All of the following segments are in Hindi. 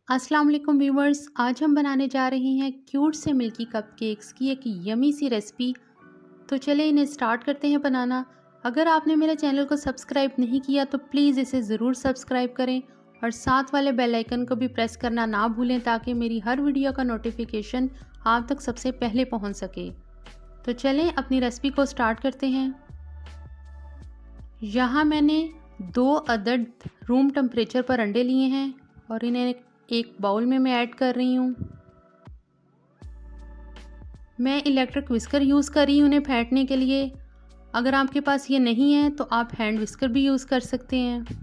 अस्सलाम वालेकुम व्यूवर्स। आज हम बनाने जा रहे हैं क्यूट से मिल्की कपकेक्स की एक यमी सी रेसिपी। तो चले इन्हें स्टार्ट करते हैं बनाना। अगर आपने मेरे चैनल को सब्सक्राइब नहीं किया तो प्लीज़ इसे ज़रूर सब्सक्राइब करें और साथ वाले बेल आइकन को भी प्रेस करना ना भूलें ताकि मेरी हर वीडियो का नोटिफिकेशन आप तक सबसे पहले पहुंच सके। तो चलें अपनी रेसिपी को स्टार्ट करते हैं। यहाँ मैंने 2 अदद रूम टेम्परेचर पर अंडे लिए हैं और इन्हें एक बाउल में मैं ऐड कर रही हूँ। मैं इलेक्ट्रिक विस्कर यूज़ कर रही हूँ उन्हें फेंटने के लिए। अगर आपके पास ये नहीं है तो आप हैंड विस्कर भी यूज़ कर सकते हैं।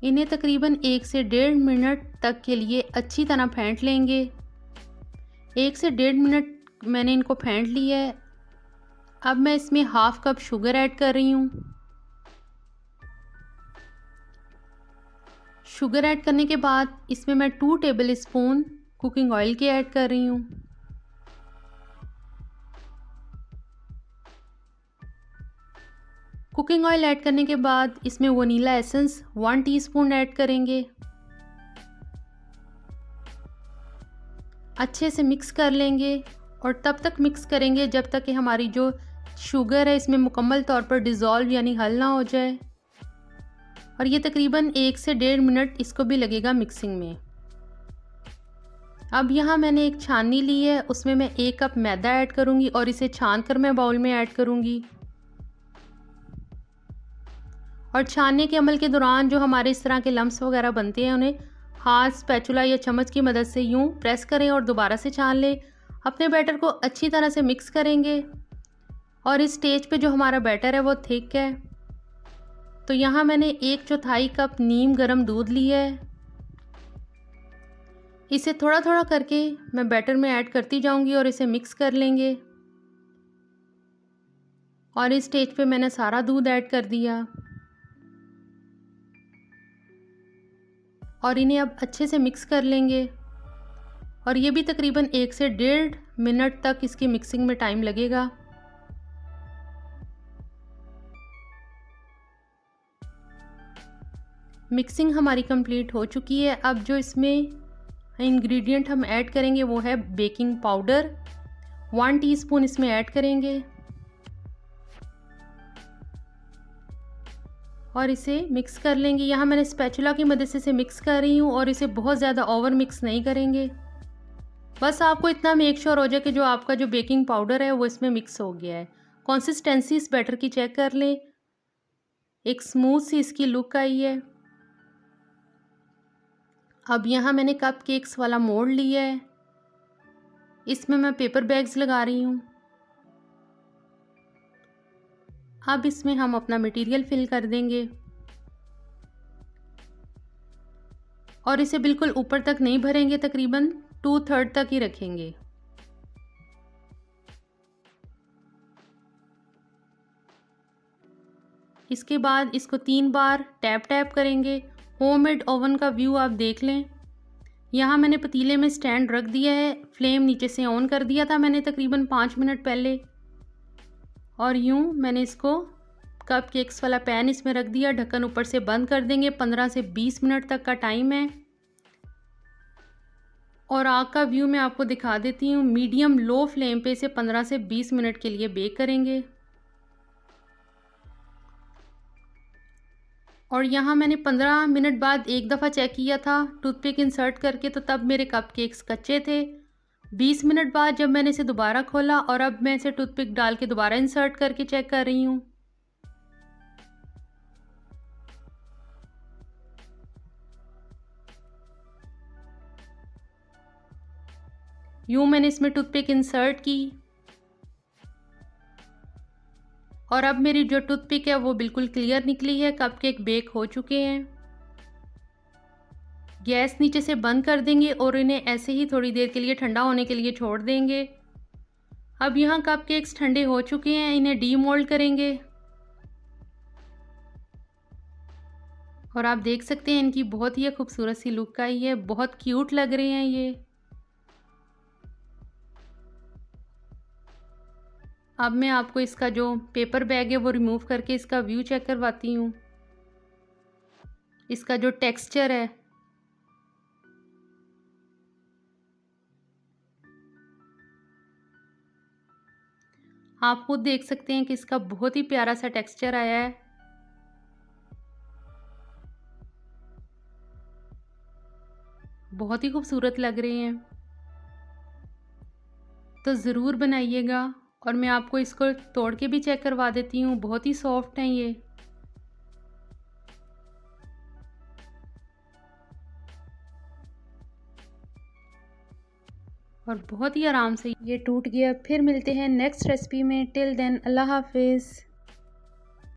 इन्हें तकरीबन 1 से 1.5 मिनट तक के लिए अच्छी तरह फेंट लेंगे। 1 से 1.5 मिनट मैंने इनको फेंट लिया है। अब मैं इसमें हाफ कप शुगर ऐड कर रही हूँ। शुगर ऐड करने के बाद इसमें मैं 2 टेबल स्पून कुकिंग ऑयल के ऐड कर रही हूँ। कुकिंग ऑयल ऐड करने के बाद इसमें वनीला एसेंस 1 टीस्पून ऐड करेंगे। अच्छे से मिक्स कर लेंगे और तब तक मिक्स करेंगे जब तक कि हमारी जो शुगर है इसमें मुकम्मल तौर पर डिज़ोल्व यानी हल ना हो जाए। और ये तकरीबन 1 से 1.5 मिनट इसको भी लगेगा मिक्सिंग में। अब यहाँ मैंने एक छाननी ली है, उसमें मैं 1 कप मैदा ऐड करूँगी और इसे छान कर मैं बाउल में ऐड करूँगी। और छानने के अमल के दौरान जो हमारे इस तरह के लम्स वगैरह बनते हैं उन्हें हाथ, स्पैचुला या चम्मच की मदद से यूं प्रेस करें और दोबारा से छान लें। अपने बैटर को अच्छी तरह से मिक्स करेंगे और इस स्टेज पे जो हमारा बैटर है वो थिक है। तो यहाँ मैंने 1/4 कप नीम गर्म दूध लिया है। इसे थोड़ा थोड़ा करके मैं बैटर में ऐड करती जाऊंगी और इसे मिक्स कर लेंगे। और इस स्टेज पे मैंने सारा दूध ऐड कर दिया और इन्हें अब अच्छे से मिक्स कर लेंगे। और ये भी तकरीबन 1 से 1.5 मिनट तक इसकी मिक्सिंग में टाइम लगेगा। मिक्सिंग हमारी कंप्लीट हो चुकी है। अब जो इसमें इंग्रेडिएंट हम ऐड करेंगे वो है बेकिंग पाउडर। 1 टीस्पून इसमें ऐड करेंगे और इसे मिक्स कर लेंगे। यहाँ मैंने स्पैचुला की मदद से इसे मिक्स कर रही हूँ और इसे बहुत ज़्यादा ओवर मिक्स नहीं करेंगे। बस आपको इतना मेक श्योर हो जाए कि जो आपका जो बेकिंग पाउडर है वो इसमें मिक्स हो गया है। कंसिस्टेंसी इस बैटर की चेक कर लें। एक स्मूथ सी इसकी लुक आई है। अब यहाँ मैंने कप केक्स वाला मोल्ड लिया है। इसमें मैं पेपर बैग्स लगा रही हूँ। अब इसमें हम अपना मटेरियल फिल कर देंगे और इसे बिल्कुल ऊपर तक नहीं भरेंगे, तकरीबन 2/3 तक ही रखेंगे। इसके बाद इसको 3 बार टैप टैप करेंगे। होममेड ओवन का व्यू आप देख लें। यहाँ मैंने पतीले में स्टैंड रख दिया है। फ्लेम नीचे से ऑन कर दिया था मैंने तकरीबन 5 मिनट पहले। और यूँ मैंने इसको कप केक्स वाला पैन इसमें रख दिया। ढक्कन ऊपर से बंद कर देंगे। 15 से 20 मिनट तक का टाइम है। और आग का व्यू मैं आपको दिखा देती हूँ। मीडियम लो फ्लेम पे इसे 15 से 20 मिनट के लिए बेक करेंगे। और यहाँ मैंने 15 मिनट बाद एक दफ़ा चेक किया था टूथपिक इंसर्ट करके, तो तब मेरे कप केक्स कच्चे थे। 20 मिनट बाद जब मैंने इसे दोबारा खोला और अब मैं इसे टूथपिक डाल के दोबारा इंसर्ट करके चेक कर रही हूँ। यूँ मैंने इसमें टूथपिक इंसर्ट की और अब मेरी जो टूथपिक है वो बिल्कुल क्लियर निकली है। कपकेक बेक हो चुके हैं। गैस नीचे से बंद कर देंगे और इन्हें ऐसे ही थोड़ी देर के लिए ठंडा होने के लिए छोड़ देंगे। अब यहाँ कपकेक्स ठंडे हो चुके हैं। इन्हें डीमोल्ड करेंगे और आप देख सकते हैं इनकी बहुत ही खूबसूरत सी लुक आई है। बहुत क्यूट लग रहे हैं ये। अब मैं आपको इसका जो पेपर बैग है वो रिमूव करके इसका व्यू चेक करवाती हूँ। इसका जो टेक्सचर है आप खुद देख सकते हैं कि इसका बहुत ही प्यारा सा टेक्सचर आया है। बहुत ही खूबसूरत लग रहे हैं। तो ज़रूर बनाइएगा। और मैं आपको इसको तोड़ के भी चेक करवा देती हूँ, बहुत ही सॉफ्ट हैं ये। और बहुत ही आराम से ये टूट गया। फिर मिलते हैं नेक्स्ट रेसिपी में। टिल देन अल्लाह हाफिज़।